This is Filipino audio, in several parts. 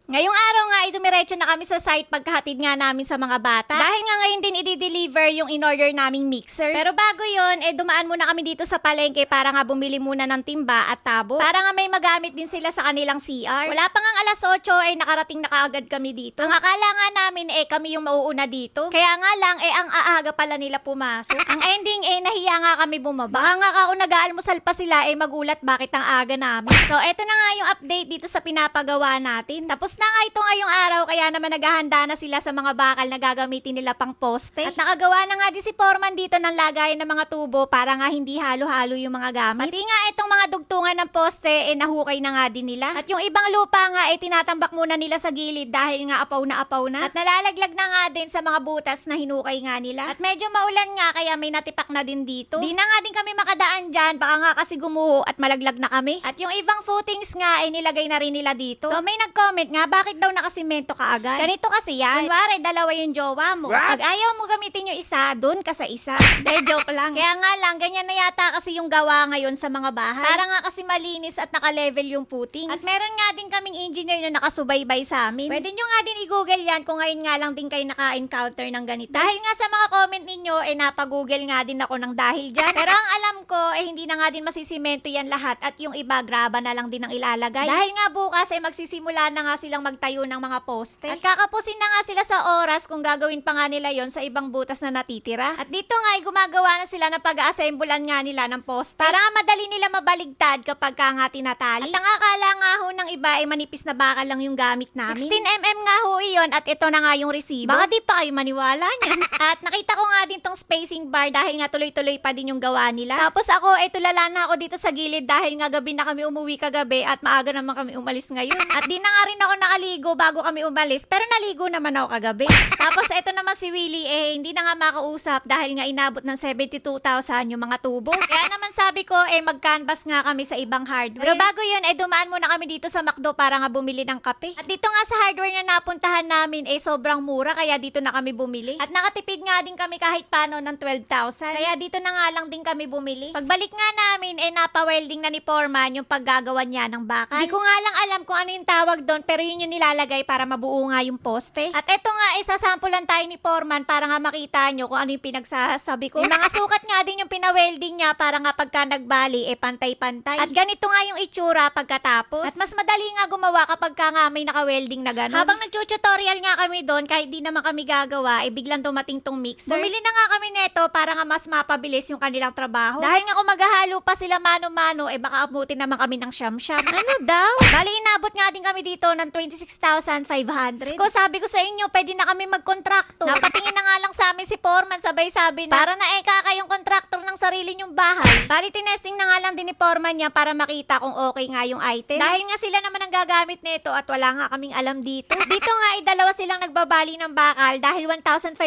Ngayong araw nga ay dumiretso na kami sa site pagkahatid nga namin sa mga bata. Dahil nga ngayon din i-deliver yung in-order naming mixer. Pero bago yon, dumaan muna kami dito sa palengke para nga bumili muna ng timba at tabo. Para nga may magamit din sila sa kanilang CR. Wala pa nga alas 8 nakarating na kaagad kami dito. Ang akala nga namin kami yung mauuna dito. Kaya nga lang ang aaga pala nila pumasok. Ang ending nahiya nga kami bumaba. Baka nga ako nag-aalmusal pa sila magulat bakit ang aga namin. So eto na nga yung update dito sa pinapagawa natin. Tapos na nga ito ngayong araw kaya naman naghahanda na sila sa mga bakal na gagamitin nila pang poste. At nakagawa na nga din si Foreman dito ng lagayan ng mga tubo para nga hindi halo-halo yung mga gamit. Pati nga itong mga dugtungan ng poste nahukay na nga din nila. At yung ibang lupa nga tinatambak muna nila sa gilid dahil nga apaw na apaw na. At nalalaglag na nga din sa mga butas na hinukay nga nila. At medyo maulan nga kaya may natipak na din dito. Di na nga din kami makadaan dyan baka nga kasi gumuho at malaglag na kami. At yung ibang footings nga nilagay na rin nila dito. So may nag-comment nga bakit daw nakasimento ka agad? Ganito kasi yan. Kunwari, dalawa yung jowa mo. Pag ayaw mo gamitin yung isa, dun ka sa isa. De, joke lang. Kaya nga lang, ganyan na yata kasi yung gawa ngayon sa mga bahay. Para nga kasi malinis at naka-level yung footings. At meron nga din kaming engineer na nakasubaybay sa amin. Pwede nyo nga din i-google yan kung ngayon nga lang din kayo naka-encounter ng ganito. Dahil nga sa mga comment ninyo, napag-google nga din ako ng dahil dyan. Pero ang alam ko, hindi na nga din masisimento yan lahat at yung iba, graba na lang din ang ilalagay. Dahil nga bukas, magsisimula na nga silang magtayo ng mga poste. At kakapusin na nga sila sa oras kung gagawin pa nga nila yon sa ibang butas na natitira. At dito nga gumagawa na sila ng pag-aassembulan nga nila ng poste. Para nga madali nila mabaligtad kapag ka nga tinatali. At ang akala nga ho ng iba manipis na bakal lang yung gamit namin. 16mm nga ho iyon at ito na nga yung resibo. Baka di pa kayo maniwala niyan. At nakita ko nga din tong spacing bar dahil nga tuloy-tuloy pa din yung gawa nila. Tapos ako tulala na ako dito sa gilid dahil nga gabi na kami umuwi kagabi at maaga naman kami umalis ngayon. At di na nga rin ako nakaligo bago kami umalis pero naligo naman ako kagabi. Tapos ito naman si Willie hindi na nga makausap dahil nga inabot ng 72,000 yung mga tubo. Kaya naman sabi ko mag-canvas nga kami sa ibang hardware. Pero bago yun dumaan muna kami dito sa McDo para nga bumili ng kape. At dito nga sa hardware na napuntahan namin sobrang mura kaya dito na kami bumili. At nakatipid nga din kami kahit paano ng 12,000. Kaya dito na nga lang din kami bumili. Pagbalik nga namin napa-welding na ni Foreman yung paggagawa niya ng bakal. Di ko nga lang alam kung ano yung tawag doon pero yun yung nilalagay para mabuo nga yung poste. At eto nga sasampulan tayo ni Foreman para nga makita nyo kung ano yung pinagsasabi ko. Yung mga sukat nga din yung pinawelding niya para nga pagka nagbali pantay-pantay. At ganito nga yung itsura pagkatapos. At mas madali nga gumawa kapag ka nga may naka-welding na gano'n. Habang nag-tutorial nga kami doon kahit di naman kami gagawa biglang dumating tong mixer. Bumili na nga kami neto para nga mas mapabilis yung kanilang trabaho. Dahil nga kung maghahalo pa sila mano-mano baka abutin naman kami ng siyam-siyam. Ano daw? Bali inabot nga din kami dito ng 26,500. Sabi ko sa inyo, pwede na kami mag-kontrakto. Napatingin na nga lang sa amin si Foreman, sabay sabi na, para na kayong kontraktor ng sarili nyong bahay. Bali, tinesting na nga lang din ni Foreman niya para makita kung okay nga yung item. Dahil nga sila naman ang gagamit nito at wala nga kaming alam dito. Dito nga dalawa silang nagbabali ng bakal dahil 1,500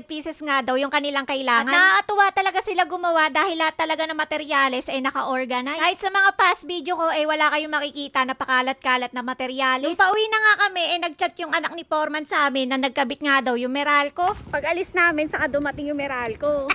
pieces nga daw yung kanilang kailangan. At nakakatuwa talaga sila gumawa dahil lahat talaga ng materyales naka-organize. Kahit sa mga past video ko wala kayong makikita na pakalat-kalat na materyales. Nung pauwi na nga kami nag-chat yung anak ni Foreman sa amin na nagkabit nga daw yung Meralco. Pag alis namin saka dumating yung Meralco.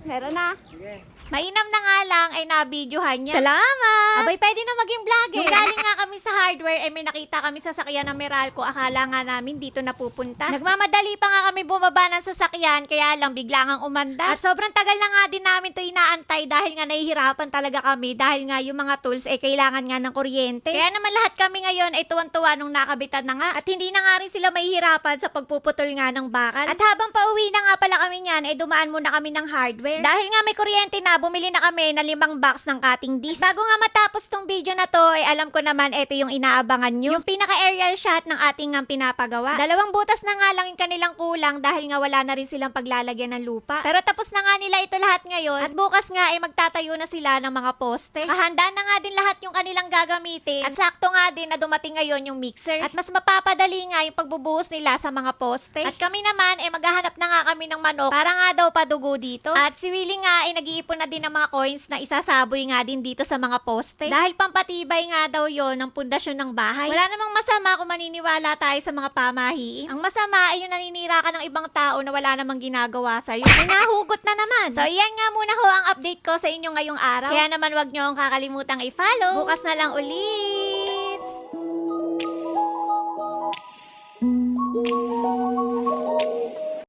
Meron na. Sige. Mainam na nga lang nabidyohan niya. Salamat! Abay, pwede na maging vlogger. Nung galing nga kami sa hardware, may nakita kami sa sasakyan ng Meralco. Akala nga namin dito na pupunta. Nagmamadali pa nga kami bumaba ng sasakyan, kaya lang bigla ngang umanda. At sobrang tagal na nga din namin to inaantay dahil nga nahihirapan talaga kami dahil nga yung mga tools kailangan nga ng kuryente. Kaya naman lahat kami ngayon tuwan-tuwa nung nakabitan na nga. At hindi na nga rin sila mahihirapan sa pagpuputol nga ng bakal. At habang pauwi na nga pala kami niyan, dumaan muna kami ng hardware. Dahil nga may kuryente na, bumili na kami ng 5 box ng cutting disc. Bago nga matapos tong video na to, alam ko naman ito yung inaabangan nyo. Yung pinaka-aerial shot ng ating pinapagawa. 2 butas na nga lang yung kanilang kulang dahil nga wala na rin silang paglalagyan ng lupa. Pero tapos na nga nila ito lahat ngayon at bukas nga magtatayo na sila ng mga poste. Hahanda na nga din lahat yung kanilang gagamitin at sakto nga din na dumating ngayon yung mixer. At mas mapapadali nga yung pagbubuhos nila sa mga poste. At kami naman maghahanap na nga kami ng manok para nga daw padugo dito. At si Willie nga nag-iipon na din ng mga coins na isasaboy nga din dito sa mga poste. Dahil pampatibay nga daw yon ng pundasyon ng bahay. Wala namang masama kung maniniwala tayo sa mga pamahiin. Ang masama yung naninira ka ng ibang tao na wala namang ginagawa sa'yo. Nahugot na naman. So, yan nga muna ho ang update ko sa inyo ngayong araw. Kaya naman wag nyo kakalimutan i-follow. Bukas na lang uli.